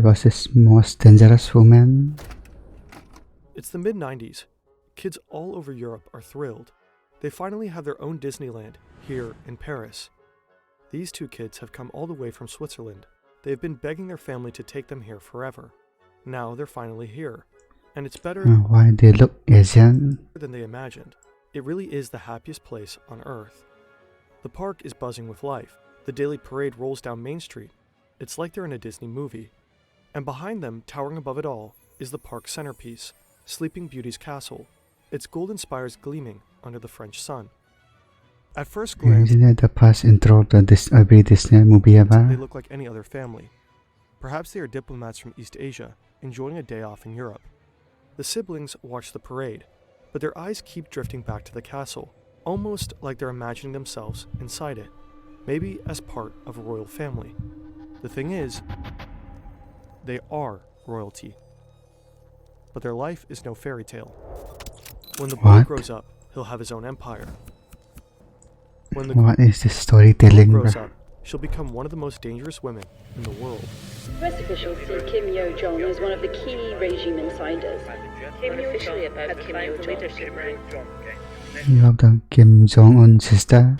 was this most dangerous woman? It's the mid-90s. Kids all over Europe are thrilled. They finally have their own Disneyland here in Paris. These two kids have come all the way from Switzerland. They have been begging their family to take them here forever. Now they're finally here. And it's better Why they look Asian? than they imagined. It really is the happiest place on Earth. The park is buzzing with life. The daily parade rolls down Main Street. It's like they're in a Disney movie. And behind them, towering above it all, is the park's centerpiece, Sleeping Beauty's castle, its golden spires gleaming under the French sun. At first glance, Isn't that the first intro to every Disney movie they ever? look like any other family. Perhaps they are diplomats from East Asia, enjoying a day off in Europe. The siblings watch the parade, but their eyes keep drifting back to the castle, almost like they're imagining themselves inside it, maybe as part of a royal family. The thing is, they are royalty. But their life is no fairy tale. When the boy What? grows up, he'll have his own empire. When the What is this girl storytelling, grows bro? up, she'll become one of the most dangerous women in the world. US officials see Kim Yo-jong as one of the key regime insiders. Kim officially opposed Kim Yo-jong. You have the Kim Jong-un sister.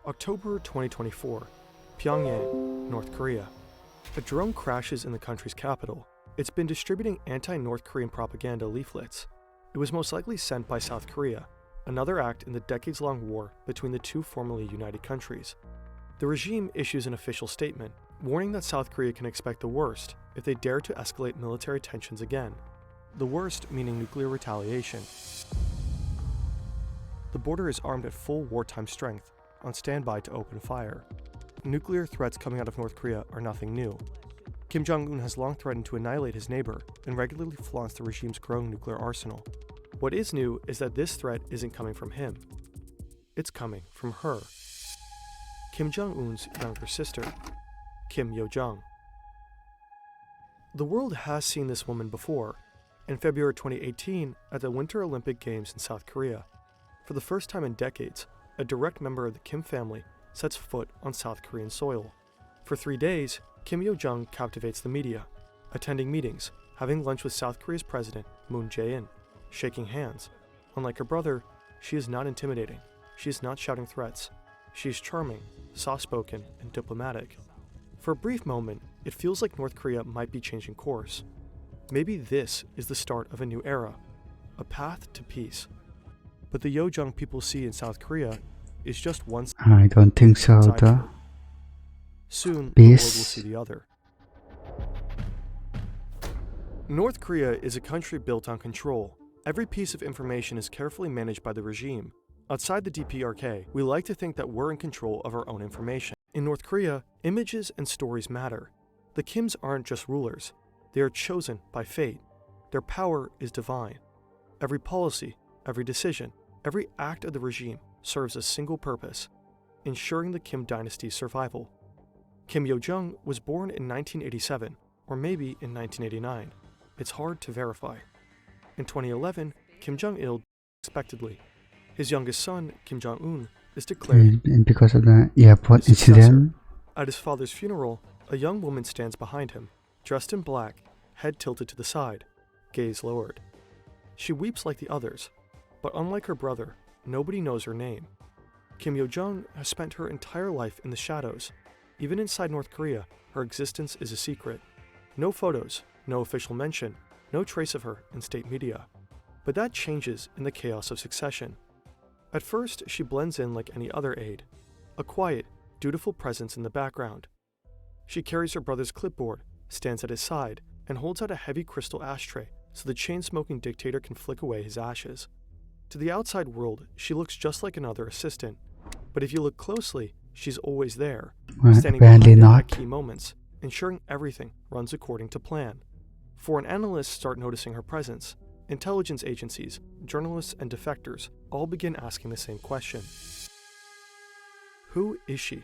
October 2024, Pyongyang, North Korea. A drone crashes in the country's capital. It's been distributing anti-North Korean propaganda leaflets. It was most likely sent by South Korea, another act in the decades-long war between the two formerly united countries. The regime issues an official statement, warning that South Korea can expect the worst if they dare to escalate military tensions again. The worst meaning nuclear retaliation. The border is armed at full wartime strength, on standby to open fire. Nuclear threats coming out of North Korea are nothing new. Kim Jong-un has long threatened to annihilate his neighbor and regularly flaunts the regime's growing nuclear arsenal. What is new is that this threat isn't coming from him. It's coming from her. Kim Jong-un's younger sister, Kim Yo-jong. The world has seen this woman before. In February 2018, at the Winter Olympic Games in South Korea, for the first time in decades, a direct member of the Kim family sets foot on South Korean soil. For 3 days, Kim Yo-jong captivates the media, attending meetings, having lunch with South Korea's president, Moon Jae-in, shaking hands. Unlike her brother, she is not intimidating. She is not shouting threats. She is charming, soft-spoken, and diplomatic. For a brief moment, it feels like North Korea might be changing course. Maybe this is the start of a new era, a path to peace. But the Yo-jong people see in South Korea is just one I don't think so, side though. of it. Soon, the world will Peace. see the other. North Korea is a country built on control. Every piece of information is carefully managed by the regime. Outside the DPRK, we like to think that we're in control of our own information. In North Korea, images and stories matter. The Kims aren't just rulers. They are chosen by fate. Their power is divine. Every policy, every decision, every act of the regime serves a single purpose: ensuring the Kim dynasty's survival. Kim Yo-jong was born in 1987, or maybe in 1989. It's hard to verify. In 2011, Kim Jong-il died unexpectedly. His youngest son, Kim Jong-un, is declared And because of the airport his successor. incident, At his father's funeral, a young woman stands behind him, dressed in black, head tilted to the side, gaze lowered. She weeps like the others, but unlike her brother, nobody knows her name. Kim Yo-jong has spent her entire life in the shadows. Even inside North Korea, her existence is a secret. No photos, no official mention, no trace of her in state media. But that changes in the chaos of succession. At first, she blends in like any other aide, a quiet, dutiful presence in the background. She carries her brother's clipboard, stands at his side, and holds out a heavy crystal ashtray so the chain-smoking dictator can flick away his ashes. To the outside world, she looks just like another assistant. But if you look closely, she's always there, standing apparently behind him not. at key moments, ensuring everything runs according to plan. Foreign analysts start noticing her presence. Intelligence agencies, journalists, and defectors all begin asking the same question. Who is she?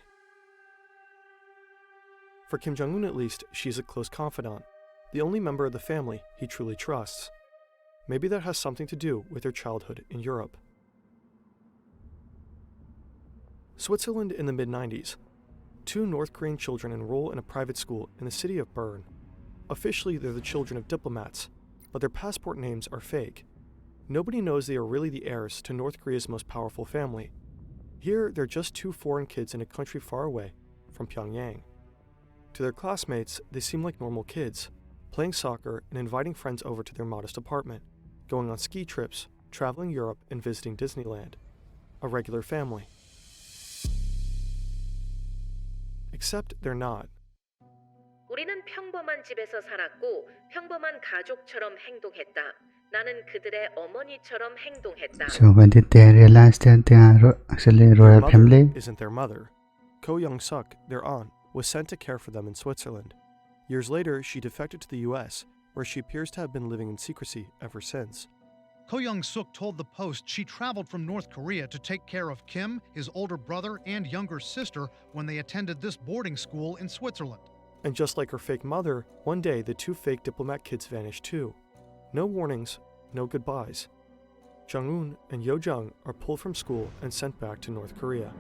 For Kim Jong-un at least, she's a close confidant, the only member of the family he truly trusts. Maybe that has something to do with her childhood in Europe. Switzerland in the mid-90s. 2 North Korean children enroll in a private school in the city of Bern. Officially, they're the children of diplomats, but their passport names are fake. Nobody knows they are really the heirs to North Korea's most powerful family. Here, they're just 2 foreign kids in a country far away from Pyongyang. To their classmates, they seem like normal kids, playing soccer and inviting friends over to their modest apartment, going on ski trips, traveling Europe, and visiting Disneyland. A regular family. Except they're not. 우리는 평범한 집에서 살았고 평범한 가족처럼 행동했다. 나는 그들의 어머니처럼 행동했다. So when did they realize that they are actually Their royal mother family? isn't their mother. Ko Young-suk, their aunt, was sent to care for them in Switzerland. Years later, she defected to the US, where she appears to have been living in secrecy ever since. Ko Young-suk told the Post she traveled from North Korea to take care of Kim, his older brother, and younger sister when they attended this boarding school in Switzerland. And just like her fake mother, one day the 2 fake diplomat kids vanished too. No warnings, no goodbyes. Jung-un and Yo-jung are pulled from school and sent back to North Korea.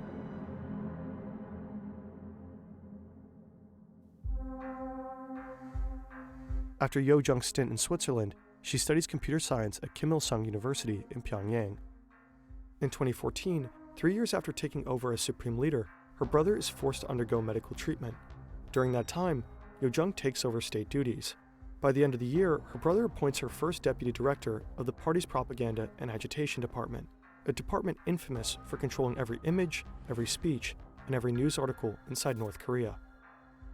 After Yo-jung's stint in Switzerland, she studies computer science at Kim Il-sung University in Pyongyang. In 2014, 3 years after taking over as supreme leader, her brother is forced to undergo medical treatment. During that time, Yo-jung takes over state duties. By the end of the year, her brother appoints her first deputy director of the party's propaganda and agitation department, a department infamous for controlling every image, every speech, and every news article inside North Korea.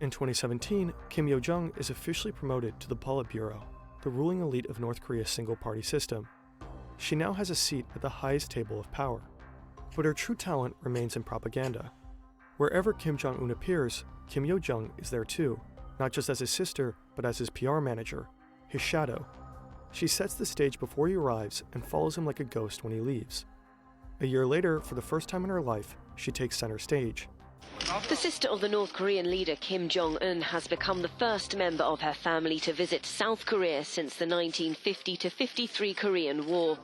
In 2017, Kim Yo-jung is officially promoted to the Politburo, the ruling elite of North Korea's single-party system. She now has a seat at the highest table of power. But her true talent remains in propaganda. Wherever Kim Jong-un appears, Kim Yo-jung is there too, not just as his sister, but as his PR manager, his shadow. She sets the stage before he arrives and follows him like a ghost when he leaves. A year later, for the first time in her life, she takes center stage. The sister of the North Korean leader Kim Jong-un has become the first member of her family to visit South Korea since the 1950-53 Korean War.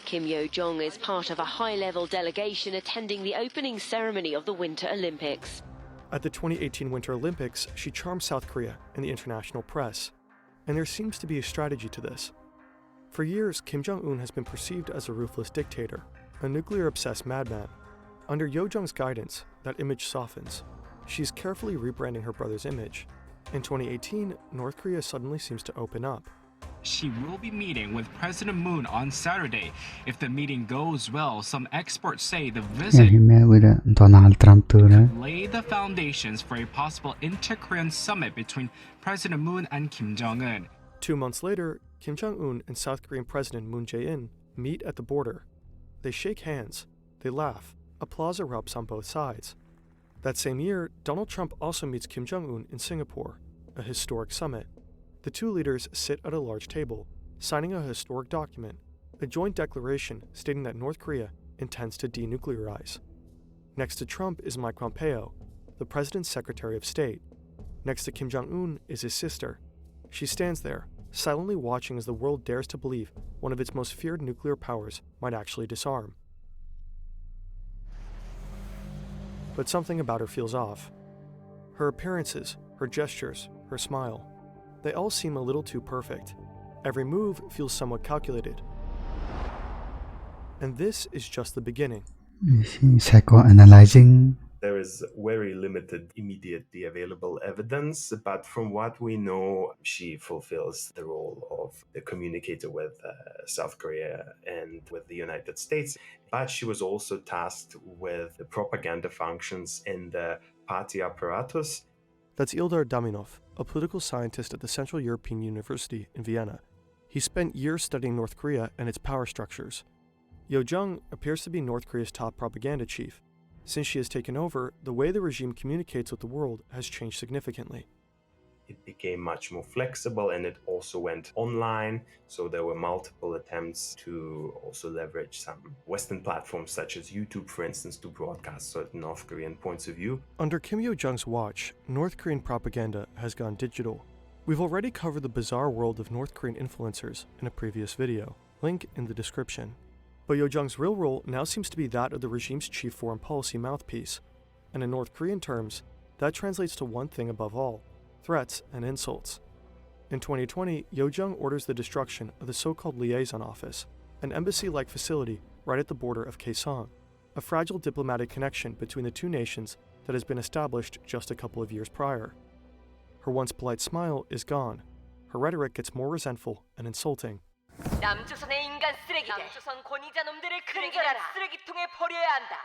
Kim Yo-jong is part of a high-level delegation attending the opening ceremony of the Winter Olympics. At the 2018 Winter Olympics, she charmed South Korea and the international press. And there seems to be a strategy to this. For years, Kim Jong-un has been perceived as a ruthless dictator, a nuclear-obsessed madman. Under Yo-jung's guidance, that image softens. She's carefully rebranding her brother's image. In 2018, North Korea suddenly seems to open up. She will be meeting with President Moon on Saturday. If the meeting goes well, some experts say the Yeah, visit he met with Donald Trump too, right? lay the foundations for a possible inter-Korean summit between President Moon and Kim Jong-un. 2 months later, Kim Jong-un and South Korean President Moon Jae-in meet at the border. They shake hands, they laugh, applause erupts on both sides. That same year, Donald Trump also meets Kim Jong-un in Singapore, a historic summit. The 2 leaders sit at a large table, signing a historic document, a joint declaration stating that North Korea intends to denuclearize. Next to Trump is Mike Pompeo, the president's Secretary of State. Next to Kim Jong-un is his sister. She stands there, silently watching as the world dares to believe one of its most feared nuclear powers might actually disarm. But something about her feels off. Her appearances, her gestures, her smile, they all seem a little too perfect. Every move feels somewhat calculated. And this is just the beginning. Is she psychoanalyzing? There is very limited immediately available evidence, but from what we know, she fulfills the role of the communicator with South Korea and with the United States. But she was also tasked with the propaganda functions in the party apparatus. That's Ildar Daminov, a political scientist at the Central European University in Vienna. He spent years studying North Korea and its power structures. Yo-jung appears to be North Korea's top propaganda chief. Since she has taken over, the way the regime communicates with the world has changed significantly. It became much more flexible and it also went online. So there were multiple attempts to also leverage some Western platforms such as YouTube, for instance, to broadcast certain North Korean points of view. Under Kim Yo-jung's watch, North Korean propaganda has gone digital. We've already covered the bizarre world of North Korean influencers in a previous video, link in the description. But Yo-jong's real role now seems to be that of the regime's chief foreign policy mouthpiece. And in North Korean terms, that translates to one thing above all: threats and insults. In 2020, Yo-jong orders the destruction of the so-called liaison office, an embassy-like facility right at the border of Kaesong, a fragile diplomatic connection between the two nations that has been established just a couple of years prior. Her once polite smile is gone. Her rhetoric gets more resentful and insulting. 남조선의 인간 쓰레기들, 남조선 권위자 놈들을 근절한 쓰레기통에 버려야 한다.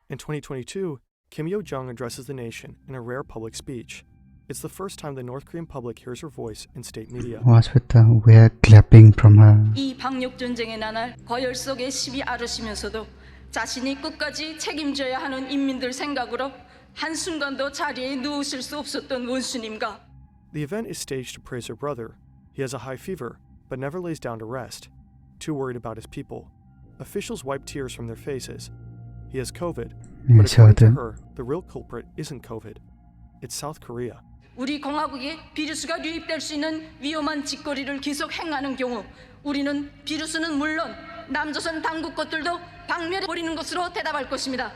In 2022, Kim Yo-jong addresses the nation in a rare public speech. It's the first time the North Korean public hears her voice in state media. Was with the weird clapping from her. 이 방역 전쟁의 나날 거열 속에 시비 앓으시면서도 자신이 끝까지 책임져야 하는 인민들 생각으로 한순간도 자리에 누우실 수 없었던 원수님과. The event is staged to praise her brother. He has a high fever, but never lays down to rest, too worried about his people. Officials wipe tears from their faces. He has COVID, but according to her, the real culprit isn't COVID. It's South Korea. 우리 공화국에 비루스가 유입될 수 있는 위험한 짓거리를 계속 행하는 경우 우리는 비루스는 물론 남조선 당국 것들도 박멸해 버리는 것으로 대답할 것입니다.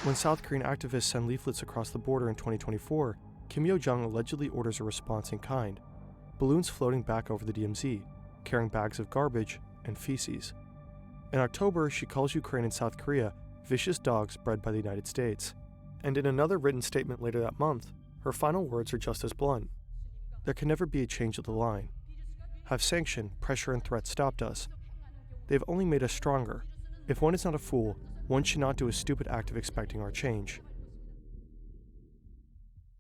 When South Korean activists send leaflets across the border in 2024, Kim Yo-jong allegedly orders a response in kind. Balloons floating back over the DMZ, carrying bags of garbage and feces. In October, she calls Ukraine and South Korea vicious dogs bred by the United States. And in another written statement later that month, her final words are just as blunt. There can never be a change of the line. Have sanction, pressure, and threats stopped us? They've only made us stronger. If one is not a fool, one should not do a stupid act of expecting our change.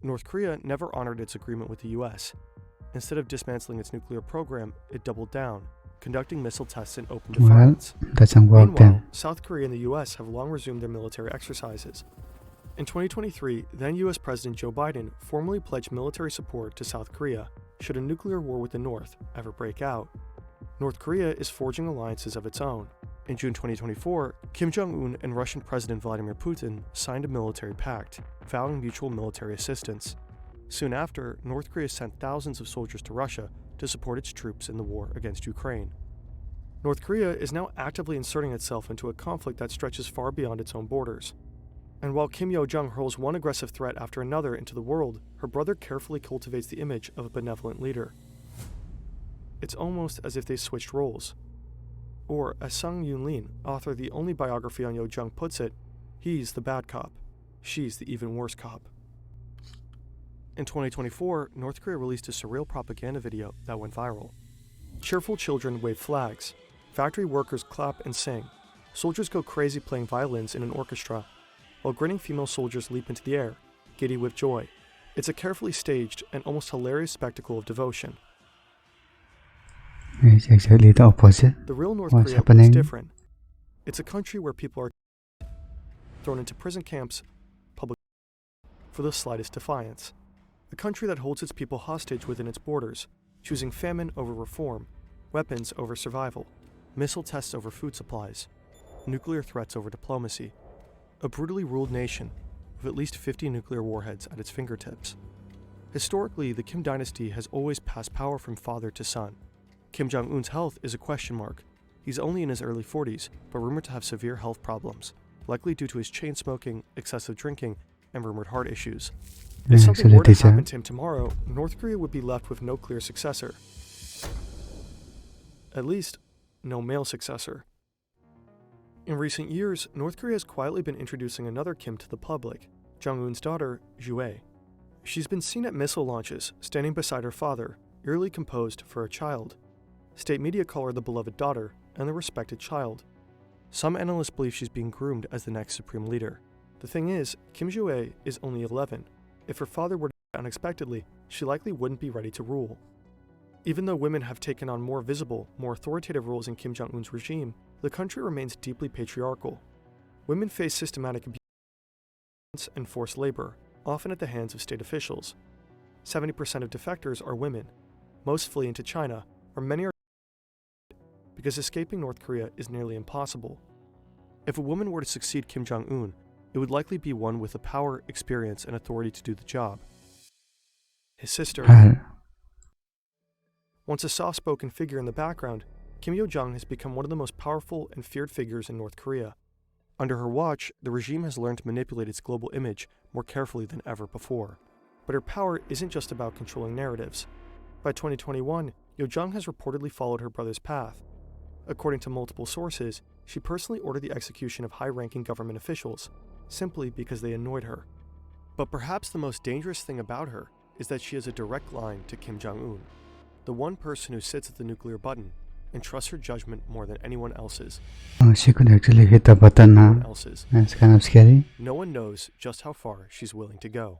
North Korea never honored its agreement with the US. Instead of dismantling its nuclear program, it doubled down, conducting missile tests in open defiance. Well, doesn't work Meanwhile, then. South Korea and the US have long resumed their military exercises. In 2023, then US President Joe Biden formally pledged military support to South Korea should a nuclear war with the North ever break out. North Korea is forging alliances of its own. In June 2024, Kim Jong-un and Russian President Vladimir Putin signed a military pact, vowing mutual military assistance. Soon after, North Korea sent thousands of soldiers to Russia to support its troops in the war against Ukraine. North Korea is now actively inserting itself into a conflict that stretches far beyond its own borders. And while Kim Yo-jong hurls one aggressive threat after another into the world, her brother carefully cultivates the image of a benevolent leader. It's almost as if they switched roles. Or, as Sung Yoon-lin, author of the only biography on Yo-jong, puts it, he's the bad cop, she's the even worse cop. In 2024, North Korea released a surreal propaganda video that went viral. Cheerful children wave flags, factory workers clap and sing, soldiers go crazy playing violins in an orchestra, while grinning female soldiers leap into the air, giddy with joy. It's a carefully staged and almost hilarious spectacle of devotion. It's exactly the opposite. The real North What's Korea happening? is different. It's a country where people are thrown into prison camps public for the slightest defiance. A country that holds its people hostage within its borders, choosing famine over reform, weapons over survival, missile tests over food supplies, nuclear threats over diplomacy. A brutally ruled nation with at least 50 nuclear warheads at its fingertips. Historically, the Kim dynasty has always passed power from father to son. Kim Jong-un's health is a question mark. He's only in his early 40s, but rumored to have severe health problems, likely due to his chain smoking, excessive drinking, and rumored heart issues. If something were to happen to him tomorrow, North Korea would be left with no clear successor. At least, no male successor. In recent years, North Korea has quietly been introducing another Kim to the public, Jong-un's daughter, Jue. She's been seen at missile launches, standing beside her father, eerily composed for a child. State media call her the beloved daughter and the respected child. Some analysts believe she's being groomed as the next supreme leader. The thing is, Kim Jue is only 11. If her father were to die unexpectedly, she likely wouldn't be ready to rule. Even though women have taken on more visible, more authoritative roles in Kim Jong-un's regime, the country remains deeply patriarchal. Women face systematic abuse and forced labor, often at the hands of state officials. 70% of defectors are women. Most flee into China, or many are because escaping North Korea is nearly impossible. If a woman were to succeed Kim Jong-un, it would likely be one with the power, experience, and authority to do the job. His sister. Once a soft-spoken figure in the background, Kim Yo-jong has become one of the most powerful and feared figures in North Korea. Under her watch, the regime has learned to manipulate its global image more carefully than ever before. But her power isn't just about controlling narratives. By 2021, Yo-jong has reportedly followed her brother's path. According to multiple sources, she personally ordered the execution of high-ranking government officials, simply because they annoyed her. But perhaps the most dangerous thing about her is that she has a direct line to Kim Jong-un, the one person who sits at the nuclear button and trusts her judgment more than anyone else's. She could actually hit the button now. That's kind of scary. No one knows just how far she's willing to go.